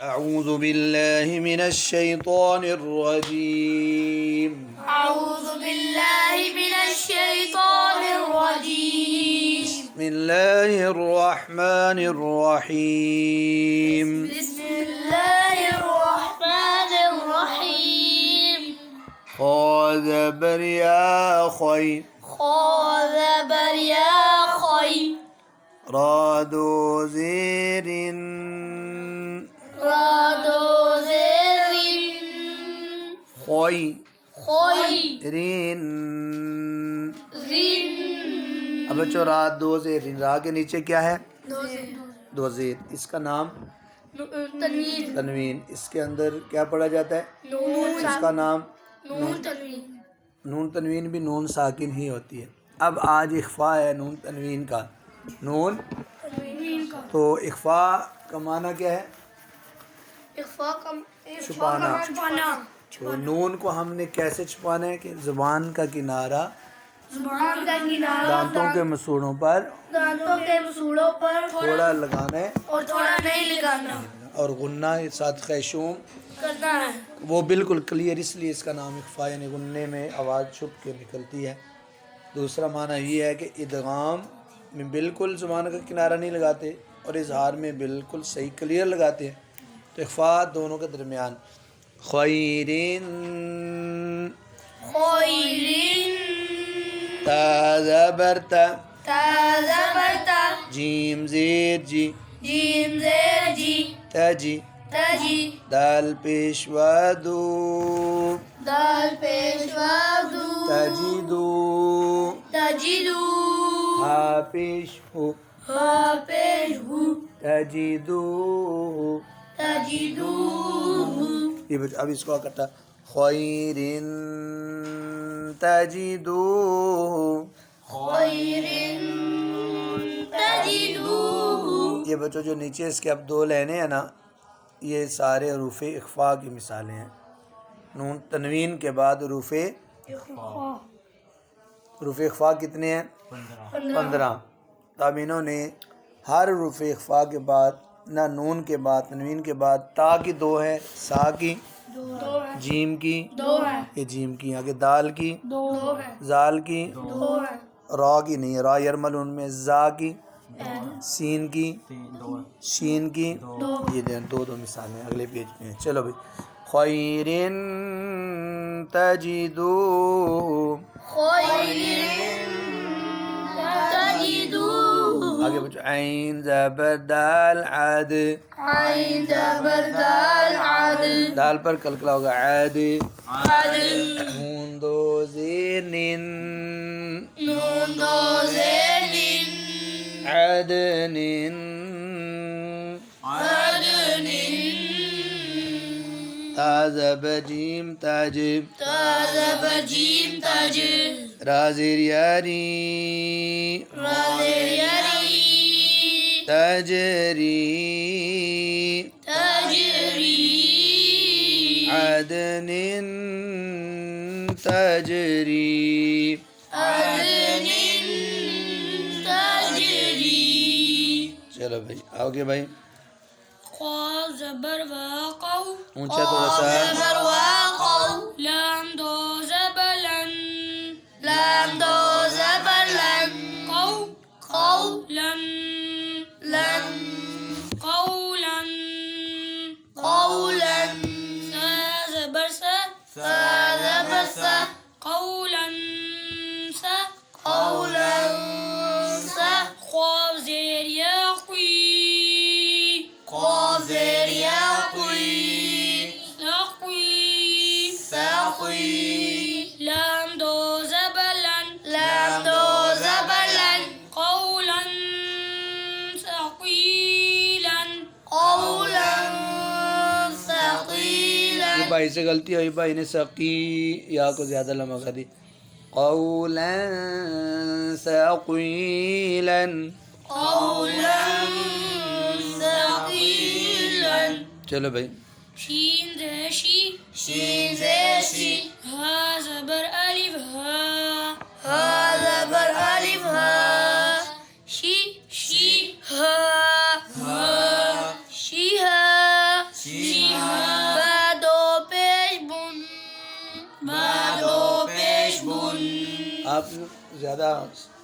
अऊज़ु बिल्लाहि मिनश शैतानिर रजीम। अऊज़ु बिल्लाहि मिनश शैतानिर रजीम। बिस्मिल्लाहिर रहमानिर रहीम। बिस्मिल्लाहिर रहमानिर रहीम। खा ज़बर या खै, खा ज़बर या खै, रा दो ज़ेरिन, रा दो ज़ेरिन, खै खोई, रिन। रिन। अब बच्चों रा दो ज़ेरिन, रा के नीचे क्या है? दो ज़ेर। इसका नाम तनवीन। तनवीन। इसके अंदर क्या पढ़ा जाता है? नून। इसका नाम नून तनवीन। नून तनवीन भी नून साकिन ही होती है। अब आज इख्फा है नून तनवीन का। नून तनवीन का तो इख्फा का माना क्या है? इख्फा का छुपाना। छुपाना। तो नून को हमने कैसे छुपाना है कि ज़ुबान का किनारा ज़ुबान का किनारा दांतों के मसूड़ों पर दांतों के मसूड़ों पर थोड़ा लगाना है और थोड़ा नहीं लगाना और गुन्ना साथ खैशूम करना है। वो बिल्कुल क्लियर, इसलिए इसका नाम इख्फा यानी गुन्ने में आवाज़ छुप के निकलती है। दूसरा माना ये है कि इदगाम में बिल्कुल ज़ुबान का किनारा नहीं लगाते और इजहार में बिल्कुल सही क्लियर लगाते हैं। तो इख्फा दोनों के दरमियान। खैरिन, खोइरिन, ताज़ा बरता, ताज़ा बरता, जीम ज़ेर जी, जीम ज़ेर जी, ताजी, ताजी, दाल पेशवा दो, दाल पेशवा दू, ताजिदू, ताजिदू, हा पेश हो, हा पेश हू, ताजिदू। ताजिदू। ये बच्चा अब इसको इकट्ठा। खैरिन ताजिदू, खोइरिन, ताजिदू। ये बच्चों जो नीचे इसके अब दो लाइनें हैं ना, ये सारे हरूफ़ इख्फा की मिसालें हैं। नून तनवीन के बाद हरूफ़ इख्फा कितने हैं? 15। तब इन्होंने हर हरूफ़ इख्फा के बाद ना नून के बाद तनवीन के बाद ता की दो है, सा की दो है, जीम की दो है, ये जीम की, आगे दाल की दो है, जाल की दो है, रा की नहीं, रा यरमल उनमें जा की सीन की शीन की ये दो दो मिसालें अगले पेज पे हैं। चलो भाई। खैरिन तजिदू, खोइरिन, ताजिदू। आगे बच्चों ऐन ज़बर दाल आद, आइन ज़बर दाल आद, दाल पर कलकला होगा आद, आद, नून दो ज़ेर निन, नून दो ज़ेर निन, अदनिन, अदनिन, ताज़ब जीम ताज, ताज़ा बजीम ताज, राज़िर यारी, राज़ेर यारी, तजरी, ताजरी, अदनिन तजरी। अदनिन, ताजरी। चलो भाई आओगे भाई, क़ा ज़बर वा क़ौ, ऊंचा थोड़ा सा। ज़बर वा क़ौ, लाम दो ज़बर लन, लाम दो ज़बर लन, क़ौ, क़ौलन, लन, क़ौलन, क़ौलन, सा ज़बर सा, सा ज़बर सा, क़ौलन सा, क़ौलन सा, क़ाफ़ ज़ेर या क़ी, क़ाफ़ ज़ेर या क़ी, सक़ी, सक़ी, लाम दो ज़बर लन, लाम दो ज़बर लन, क़ौलन सक़ीलन, क़ौलन सक़ीलन। ये भाई से गलती हुई, भाई ने सकी या को ज़्यादा लम्बा कर दी। क़ौलन सक़ीलन, क़ौलन सक़ीलन। चलो भाई। शीन ज़े शी, शीन ज़े शी, हा ज़बर अलिफ हा, हा ज़बर अलिफ हा, शी, शी, हा, हा, शी, हा, शी, आप ज़्यादा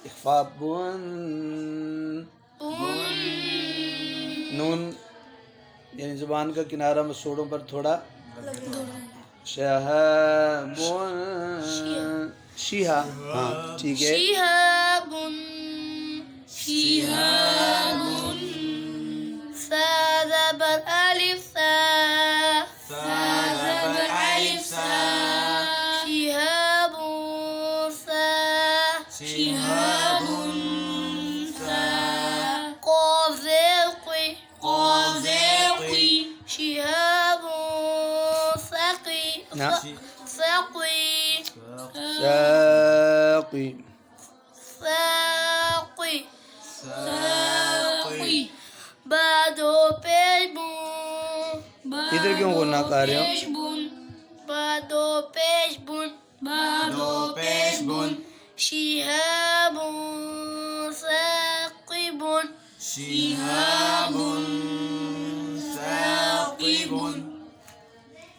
इख्फा बुन नून यानी ज़ुबान का किनारा मसूड़ों पर थोड़ा शहाबुन शिहा, हाँ ठीक है। शिहाबुन शिहाबुन सा ज़बर अलिफ सा सा ज़बर अलिफ सा शिहाबुन सा शिहाबुन सा क़ाफ़ ज़ेक़ी क़ाफ़ ज़ेक़ी शिहाबुन सक़ी ना सक़ी साक़ी साक़ी साक़ी बादो पेश बुन इधर क्यों गुन्ना कर रहे हो? बादो पेश बुन बादो पेश बुन शिहाबुन साक़िबुन शिहाबुन साक़िबुन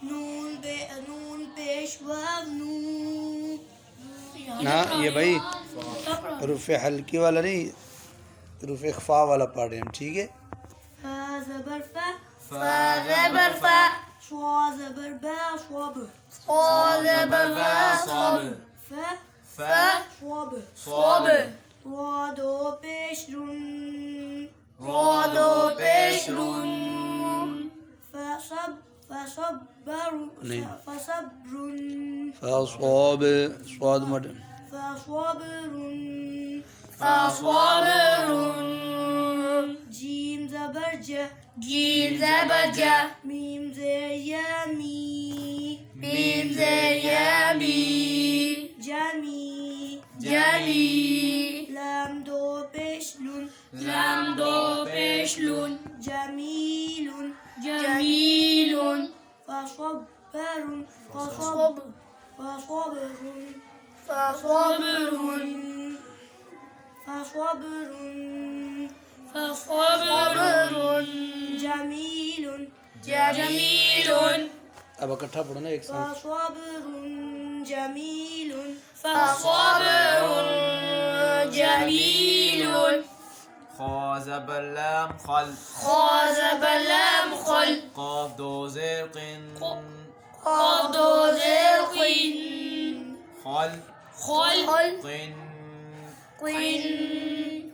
नून पेश वाव नून ना ये भाई रूफ़ हल्की वाला नहीं, रूफ़ इख्फा वाला पढ़ रहे हैं हम, ठीक है। फा ज़बर फा फा ज़बर फा शवा ज़बर बा शवाब शवा ज़बर बा शवाब फा फा शवाब शवाब वादो पेशरुन वादो पेशरुन फसब फसब्बरु नहीं। फसब्रुन फ़ास्वाब स्वाद मड फसब्रुन फसब्रुन जीम ज़बर ज जीम ज़बर ज मीम ज़ेर या मी मीम ज़ेर या मी जमी जमी लाम दो पेशलुन लाम दो पेशलुन जमीलुन जमीलुन फसब्बरुन फसब फसब्रुन फसब्रुन फसब्रुन फसब्रुन जमीलुन जमीलुन। अब इकट्ठा पढ़ो ना एक साथ। फसब्रुन जमीलुन फसब्रुन जमीलुन खा ज़बर लाम खल खा ज़बर लाम खल क़ाफ़ दो ज़ेर क़िन क़ाफ़ दो ज़ेर क़िन खल खल क़िन क़िन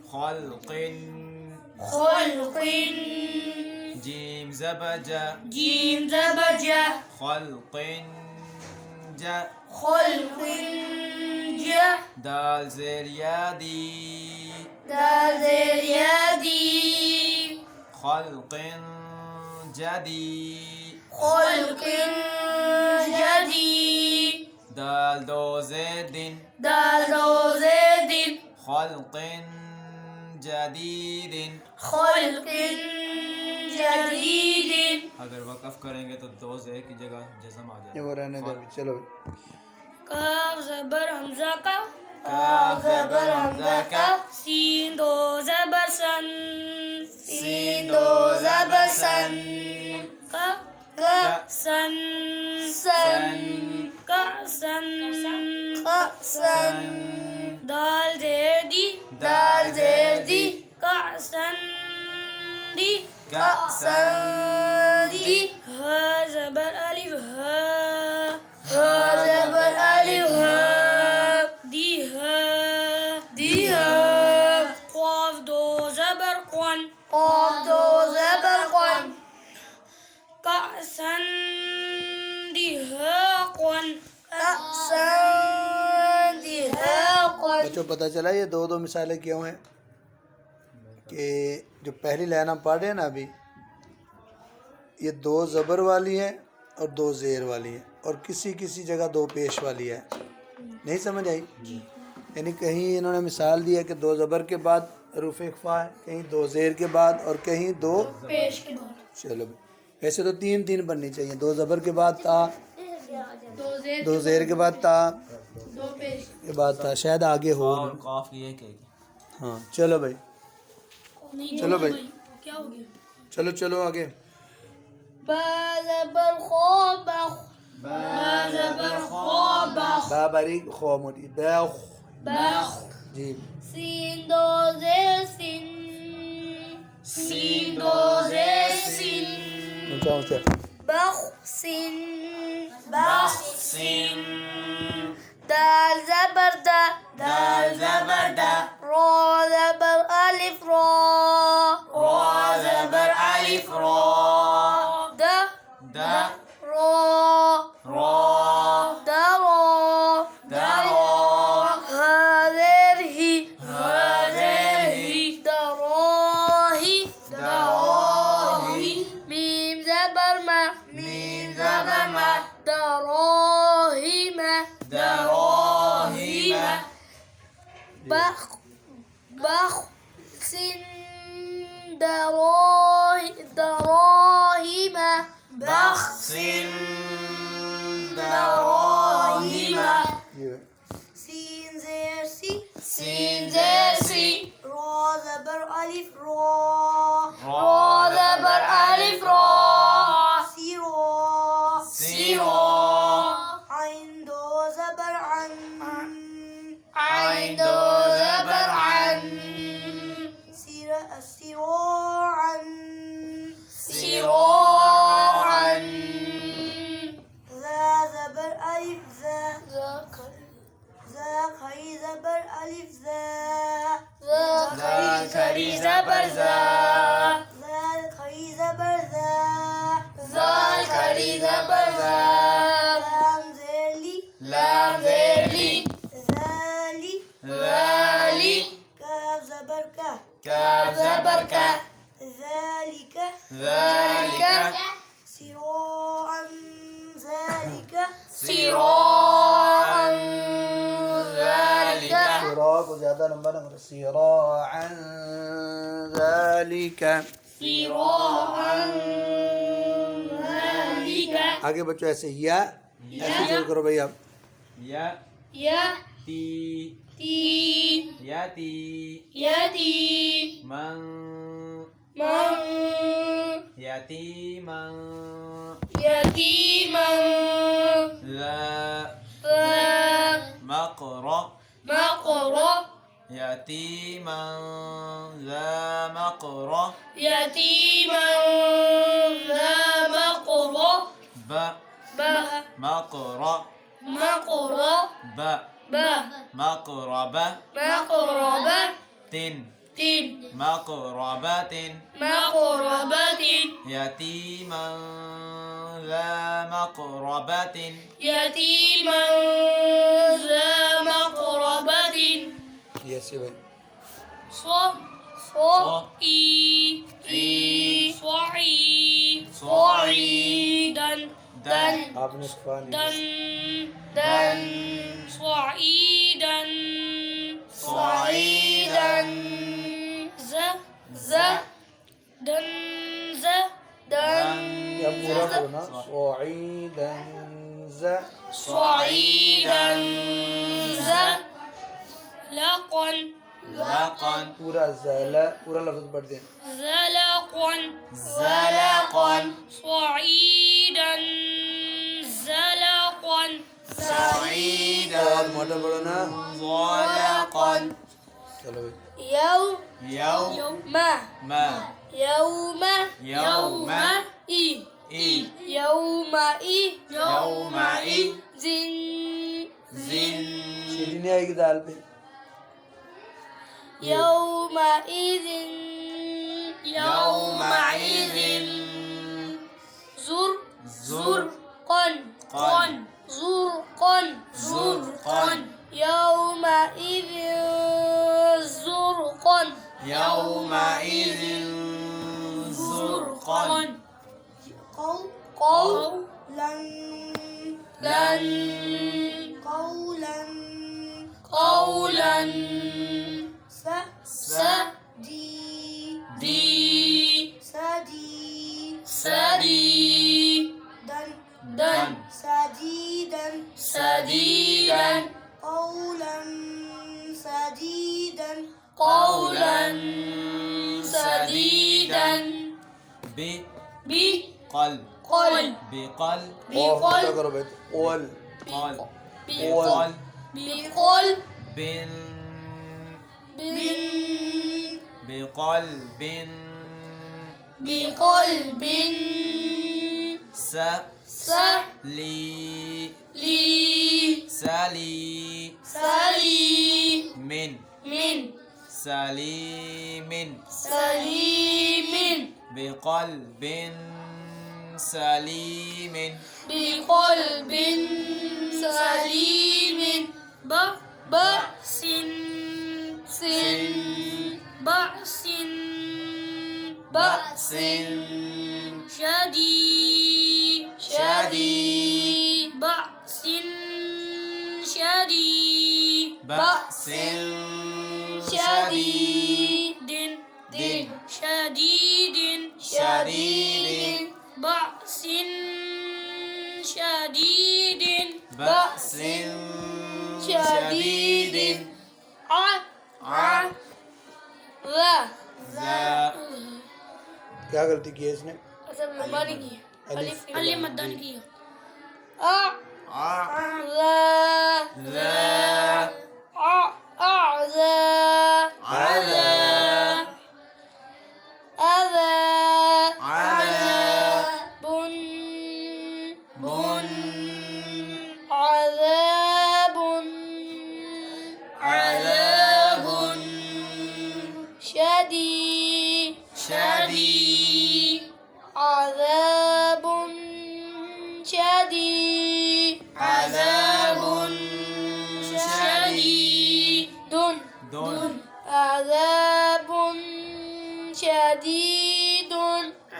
खल क़िन खल क़िन जीम ज़बर जा जीम ज़बर जा खल क़िन जा खल क़िन जा दाल ज़ेर या दी दाल ज़ेर या दी खल क़िन जदी खल क़िन जदी दाल दो ज़ेर दिन दाल दो ज़ेर दिन खल क़िन जदीदिन खल्क़िन जदीदिन। अगर वक़फ़ करेंगे तो दो ज़ेर की जगह जज़म आ ये जाएगा। वो रहने दो, चलो। काफ ज़बर हमज़ा का काफ ज़बर हमज़ा का सीन दो ज़बर सन सीन दो ज़बर सन का सन सन का सन दाल ज़ेर दी दाल ज़ेर दी का सन दी का सन दी हा ज़बर अलिफ हा हा ज़बर अलिफ हा दी हा क़ाफ़ दो ज़बर क़न क़ाफ़ दो ज़बर क़न का सन दी हा क़न का सन दी हा क़न। बच्चों पता चला ये दो दो मिसालें क्यों हैं कि जो पहली लाइन हम पढ़ रहे हैं ना अभी, ये दो ज़बर वाली है और दो ज़ेर वाली है और किसी किसी जगह दो पेश वाली है। नहीं समझ आई? यानी कहीं इन्होंने मिसाल दिया कि दो ज़बर के बाद रूफ़ इख्फा है, कहीं दो ज़ेर के बाद और कहीं दो पेश के बाद चलो वैसे तो तीन तीन बननी चाहिए, दो ज़बर के बाद ता, दो ज़ेर के बाद ता, दो पेश के बाद था, शायद आगे हो। और काफ की एक है। हाँ चलो भाई, नहीं चलो भाई, क्या हो गया? चलो चलो आगे। बा ज़बर खो बा बारीक खो मोटी, बा بخ جی سین دو زیر سین سین دو زیر سین اونچا اونچا بخ سین بخ بخ سین دال زبر دا دال زبر دا را زبر الف را را زبر الف را دا دا را را درا درا هذه هذه دراهي دراهي ميم زبر ما ميم زبر ما دراهم دراهم بخ بخ سن دراهم بخس دراهم یہ سين زير سي سين زير سي را زبر ألف را را زبر ألف را سيرا سيرا عين دو زبر عن عين دو زبر عن سراعا سراعا ذا زبر ألف ذا ذا خي زبر ألف ذا ذاكري زبر ذا ذا خي زبر ذا ذاكري زبر ذا لام زيلي لام ذيلي ذالي ذالي كاف زبر كا كاف زبر كا ذلك ذلك سراعا ذلك سراعا ذلك سیرا کو زیادہ لمبا نہ کرو سراعا ذالک سراعا ذلك آگے بچوں ایسے یا ایسے شروع کرو بھائی آپ يا يا تي تي ياتي يدي من من يتيما يتيما ذا ذا مقرأ مقرأ يتيما ذا مقرأ يتيما ذا مقرأ ب مقرأ مقرأ ب مقربة مقربة تن تن مقربة مقربة يتيما ذا مقربة يتيما ذا مقربة یہ سے بھائی صعيدا دن آپ نے اخفاء نہیں دن دن صعيدا صعيدا ز ز دن ز دن یا پورا بولنا صعیدا صعيدا ز لقا لقا پورا زلا پورا لفظ پڑھ دیں زلقا زلقا صعيدا زلقا صعيدا اور موٹا پڑھو نا زلقا چلو بھائی يوم يوم ما ما يوم يوم إي إي يومئذ يومئذ زن زن سیدھی نہیں آئے گی دال پہ يومئذ يومئذ زرقا زرقا زرقا يومئذ زرقا يومئذ زرقا قولا لن قولا دي سدي دن سديدا قولا سديدا بقلب قل بقلب اور موٹا کرو بھائی قول قلب قول بقلب بقلب بقلب لي لي سليم سليم من من سليم سليم بقلب سليم بقلب سليم بأس بأس بأس شديد بأس شديد بأس شديد شديد بأس شديد بأس شديد ذا क्या गलती की है इसने मदनी की अलिफ अलिफ मदनी की شديد عذاب شديد عذاب شديد عذاب شديد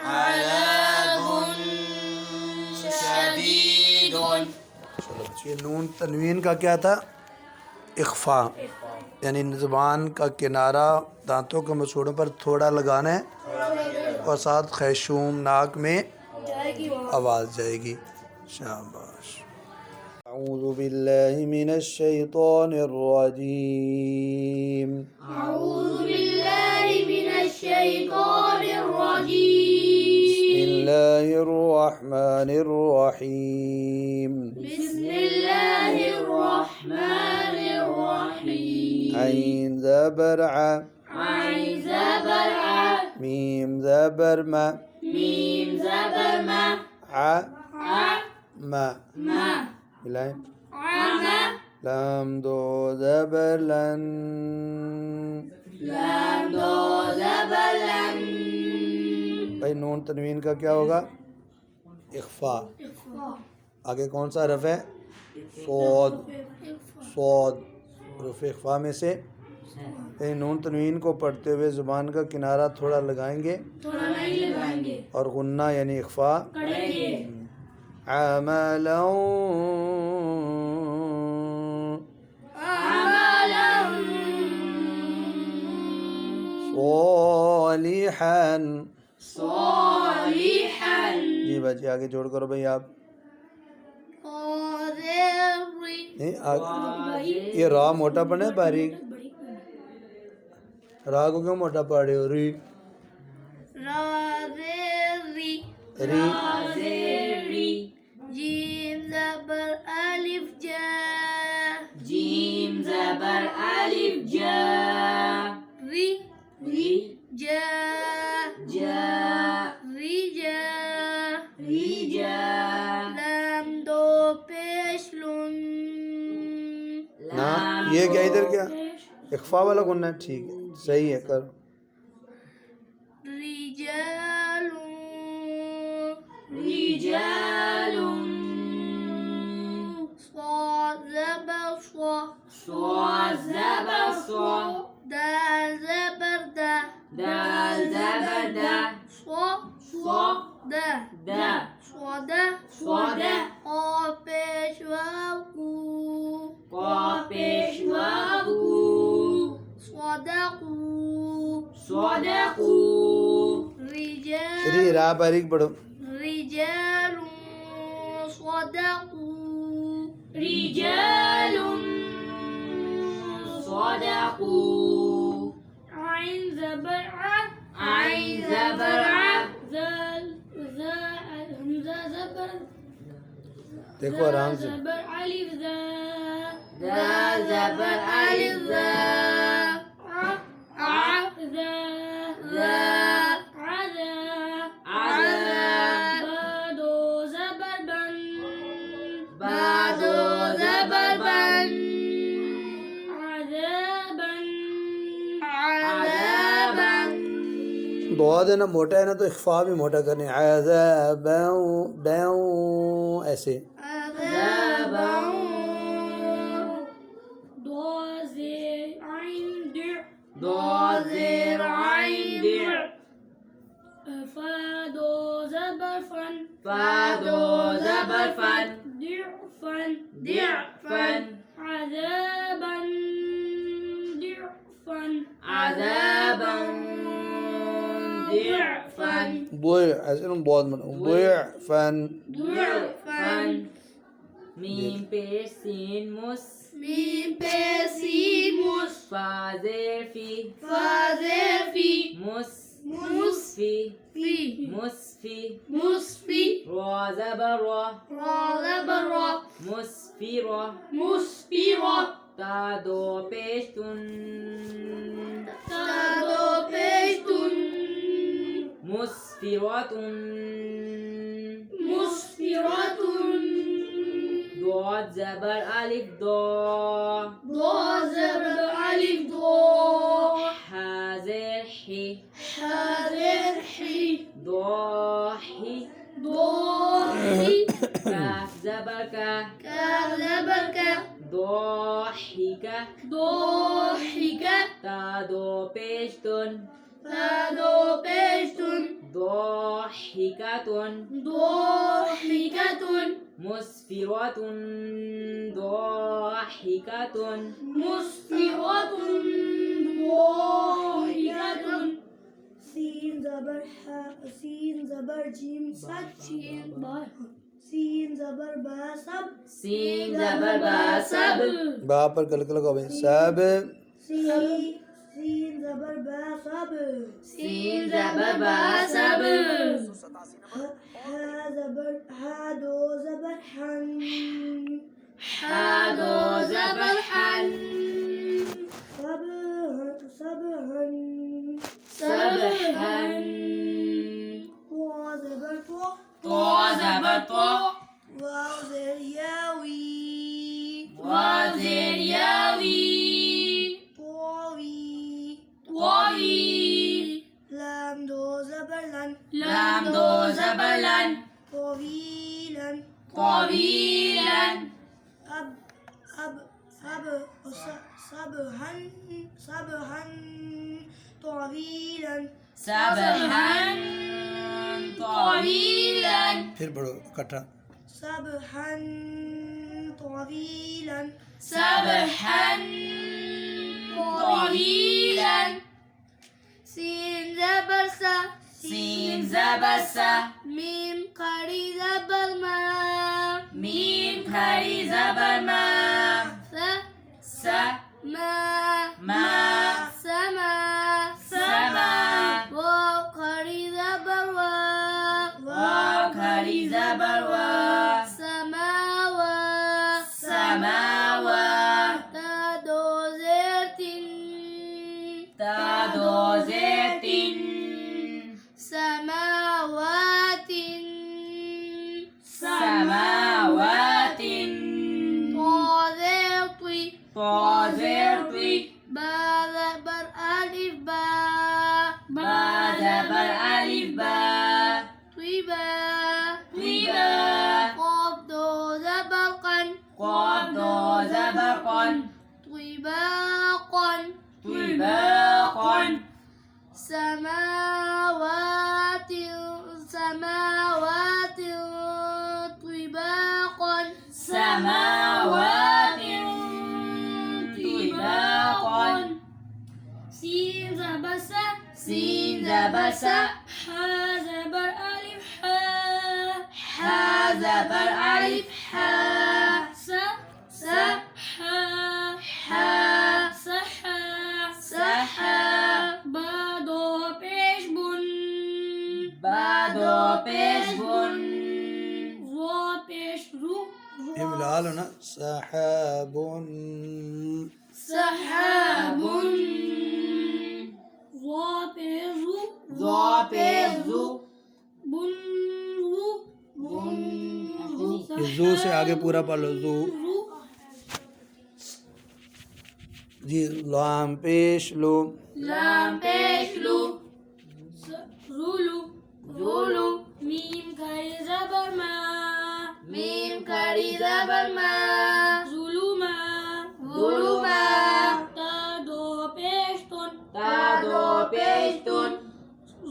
عذاب شديد चलो ये नून तनवीन का क्या था इख्फा यानी ज़ुबान का किनारा दांतों के मसूड़ों पर थोड़ा लगाना है और साथ खैशूम नाक में आवाज़ जाएगी शाबाश अऊज़ु बिल्लाहि मिनश शैतानिर रजीम أعوذ بالله من الشيطان الرجيم बिस्मिल्लाहिर रहमानिर रहीम بسم الله الرحمن الرحيم ऐन ज़बर आ عين زبر ع मीम ज़बर मा ميم زبر ما आ ع मा ما मिलाएं عما लम दो ज़बर लन لام دو زبر لم भाई नून तनवीन का क्या होगा इख्फा आगे कौन सा हरफ है सौद सौद हरफ इख्फा में से नून तनवीन को पढ़ते हुए ज़ुबान का किनारा थोड़ा लगाएंगे थोड़ा नहीं लगाएंगे और गुन्ना यानी इख्फा करेंगे अमलों عملا सोलिहन صالحا जी बच्चे आगे जोड़ करो भाई आप قادر नहीं आगे ये रा मोटा पढ़ना है बारीक रा को क्यों मोटा पढ़ रहे हो री راذري री راذري جيم زبر ألف جاء جيم زبر ألف جاء ري جاء رجال لام دو پیش لون ना ये क्या इधर क्या इख्फा वाला गुन्ना है ठीक है सही है कर رجال صاد زبر صاد زبر دال زبر دال زبر صاد قاف پیش صدقوا رجال री रा बारीक पढ़ो رجال صدقوا عين زبر ذال همزة زبر देखो आराम से زبر ألف ذا دال زبر ألف ذا عذا ذا عذا عذاب بادو زبر بن بعدو زبر بن عذابا عذابا बहुत है ना मोटा है ना तो इख्फा भी मोटा करने आज़ाबं ऐसे عذابا ضازر عين دع ضازر عين دع فادو زبر فن فادو زبر فن ضعفا ضعفا عذابا ضعفا عذابا ضعفا बुए ऐसे ना बहुत मन बुए फन ضعفا ميم بيش سين مس ميم بسين مس فازر في فازر في مس مسفي في في مسفي مسفي را زبر را را زبر را مسفرة مسفرة تا دو پیش تن تادو بيتن مسفرة مسفرة ضاد زبر ألف ضا ضا زبر ألف ضا حازر حي حاذر حي ضاحي ضاحي كاف زبر كا كاف زبر كا ضاحكة ضاحكة تا دو پیش تن تادو بيتن ضاحكة ضاحكة مسفرة ضاحكة مسفرة ضاحكة سين زبر حاء سين زبر جيم صاد شين بار سين زبر با سب سين زبر با سب बा पर कलकल को सब سين زبر با سب سين زبر با سب ها زبر ها دو زبر حن حا دو زبر حن سب سبهن سبحا طا زبر طا طا زبر طا واو زر ياوي وزر ياوي طاوي طوي لام دو زبر لن لام دو زبر لن طويلا طويلا أب صبهن طويلا سبحا طويلا फिर पढ़ो इकट्ठा صبحا طويلا سبحا طويلا سين زبر سا سين زبر سا ميم قري زبر ما ميم كري زبر ما ث سا ما ما سما سما واو قري زبر وا واو كري زبر وا سماوات سماوات تادو زيتين تا دو زيت سماوات سماوات طاذرطي طازرطي با زبر ألف با با زبر ألف با طيبا طيبا قاف دو زبر قن قاف دو زبر قن طباقا طباقا سماوات سماوات طباقا سماوات طباقا سين زبر سا سين زبر سا حا زبر ألف حا حا زبر ألف حا سا سا حا حا سحا سحا بادو پیش بن با دو پیش بن و پیش رو ये मिला लो ना सहाबुन سحاب ظا पे रु ظا पे ज़ु बुन रु ये ज़ू से आगे पूरा पढ़ लो ज़ू रु जी लाम पेश लो लाम पेश लू रुलु ज़ुलु मीम खड़ी ज़बर मा मीम खड़ी ज़बर मा ज़ुलुमा ज़ुलुमा ता दो पेश तुन ता दो पेश तुन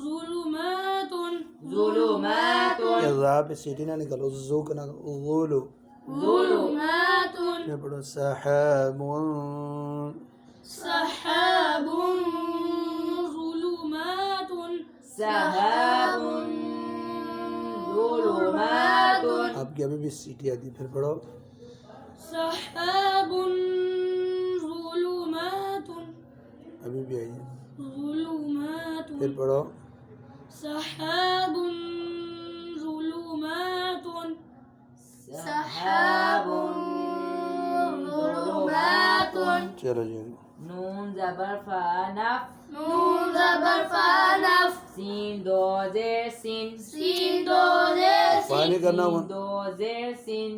ज़ुलुमातुन ज़ुलुमातुन ये ज़ा पे सीटी ना निकालो ज़ू का ना ज़ुलु ज़ुलुमातुन ये पढ़ो सहाबुन सहाबुन ज़ुलुमातुन सहाबुन ज़ुलुमातुन आपकी अभी भी सीटी आती फिर पढ़ो सहाबुन ज़ुलुमातुन अभी भी आई है ज़ुलुमातुन फिर पढ़ो सहाबुन ज़ुलुमातुन सहाबुन ज़ुलुमातुन चलो जी नून ज़बर फा नफ नून ज़बर फा नफ सीन दो ज़ेर सिन सीन दो ज़ेर पानी करना सीन वो दो ज़ेर सिन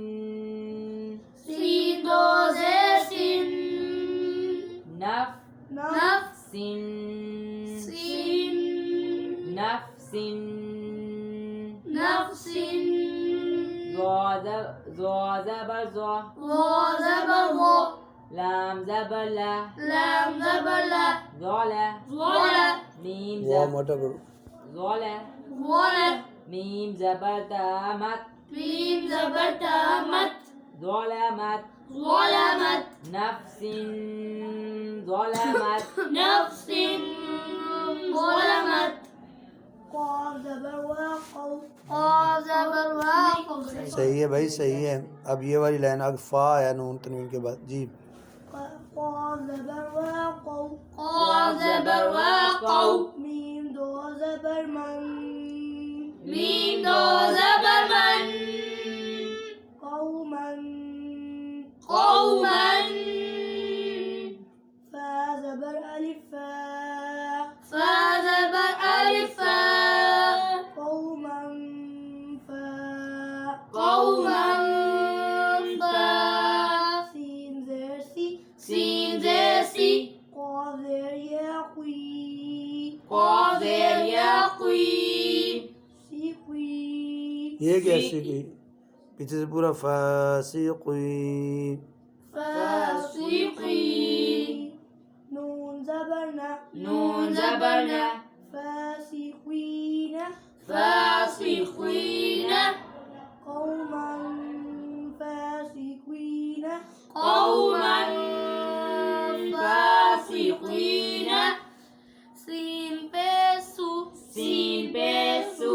सीन दो ज़ेर सिन नफ नफ सिन सीन नफ सिन नफ्सिन ज़ो ज़बर ज़ो वो ज़बर वो लाम ज़बर ला लाम ज़बर ला ज़ोला ज़ोला मीम वो ज़बर मोटा पढ़ो ज़ोला वोला मीम ज़बर तामत मीम ज़बर तामत ज़ोलामत ज़ोलामत नफ्सिन ज़ोलामत नफ्सिन ज़ोलामत قاف زبر واقع قاف ज़बर वाक़ सही है भाई सही है अब ये वाली लाइन अखफाء आया नून तनवीन के बाद जी قاف زبر واقع قاف ज़बर वाक़ ميم دو زبر من मीम दो ज़बर मन قوما قومن فا زبر ألف فا فا ज़बर अलिफ फा قوما فا قومن फा سين زر سي सीन ज़ेर सी قاف زر يا قوي قاف ज़ेर या कुई سي قوي ये कैसे की पीछे से पूरा फासिक़ी फासिक़ी نون زبرنا नून ज़बर ना فاسقين फासिक़ीन قوما فاسقين قومن फासिक़ीन सीन पे सु सीन पे सु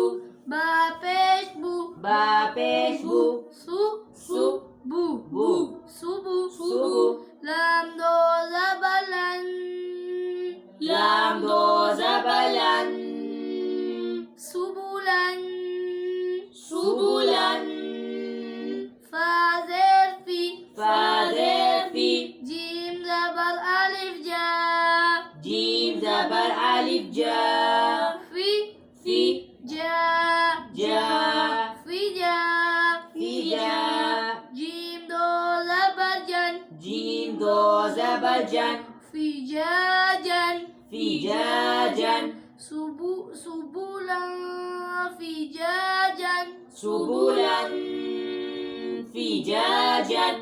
बा पेश बु बा पेश बु सु सु बु बु सुबु सुबु लाम दो ज़बर लन लाम दो ज़बर लन सुबुलन सुबुलन फा ज़ेर फी फा ज़ेर फी जीम ज़बर अलिफ जा जीम ज़बर अलिफ जा फी फी जा जा फी जा फी जा जीम दो ज़बर जन जीम दो ज़बर जन फी जा जन फी जा जन सुबुलन फी जा जन सुबुलन फी जा जन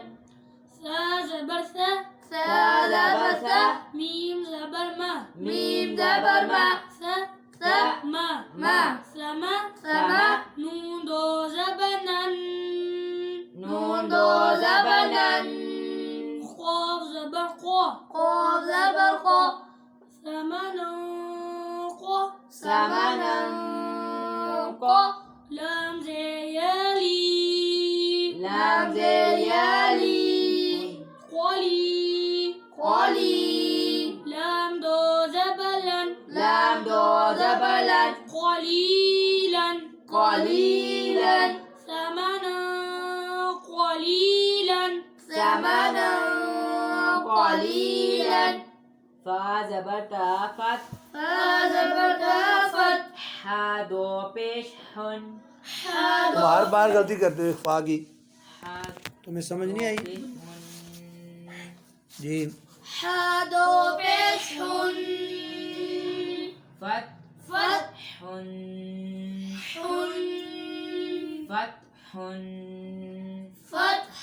सा ज़बर सा सा ज़बर सा मीम ज़बर मा मीम ज़बर मा सा सा मा मा समा समा नून दो ज़बर नन नून दो ज़बर नन क़ाफ ज़बर क़ा क़ाफ ज़बर क़ा समना क़ा समनन क़ा लाम ज़ेर यली लाम ज़ेर यली क़ली क़ली लाम दो ज़बर लन लाम दो ज़बर लन क़लीलन क़लीलन समना क़ली फा ज़बर का फत फा ज़बर का फत हा दो पेश हुन हा बार बार गलती करते हो इख्फा की, हा तुम्हें समझ नहीं आई? पेश हुन जी। हा दो पेश हुन फत फत हुन हुन फत हुन فتح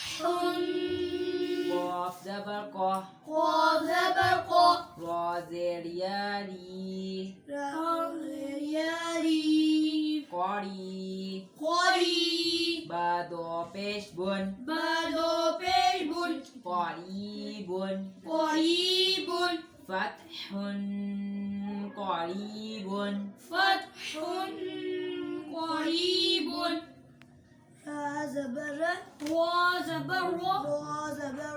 قاف ज़बर क़ा قاف زبر قا را زیر یاری ياري قاری قاري با دو پیش بن بدو پیش بن قریب قریب فتح قریب فتح قريب را زبر را زبر را را زبر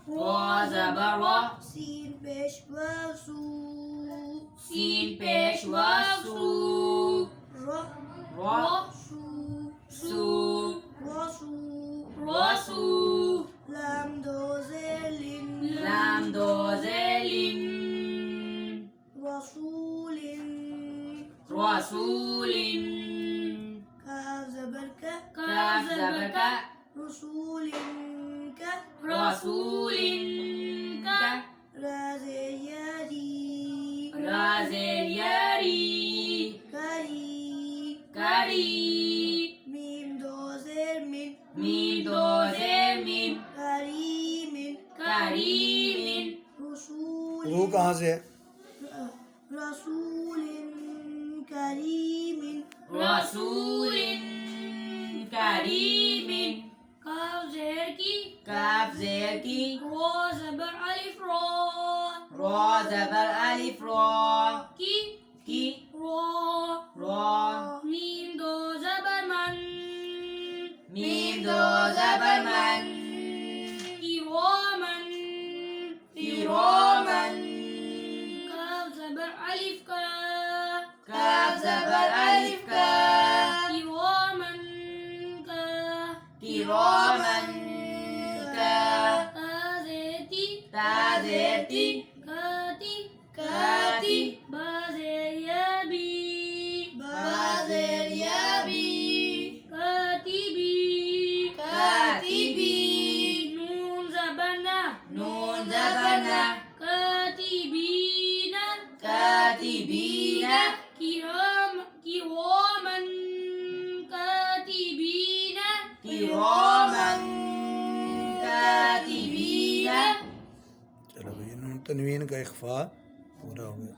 را زبر را سین پیش و سو سین پیش و سو را را سو سو رسو رسو لام دو زلین لام دو زلین رسولین رسول کاف زبر کا کاف زبر کا رسولین کا رسول کا راز یاری را زیر یاری کری کری میم دو زر من میم دو زیر میم کریم کریم رسول روح کہاں سے ہے؟ رسول کریم رسول کریم کاف زیر کی کاف زیر کی را زبر الف را را زبر الف را کی کی را را میم دو زبر من میم دو زبر من كراما کراما كاف زبر ألف كا کاف زبر الف کا كراما كا کراما کا كازيتي تا زیر تی كاتي کاتی بازيابي با زیر یابی كاتبي کاتبی نون زبنا نون زبنا كاتبين کاتبین كراما كاتبين کراما کاتبین چلو بھائی، نون تنوین کا اخفاء پورا ہو گیا۔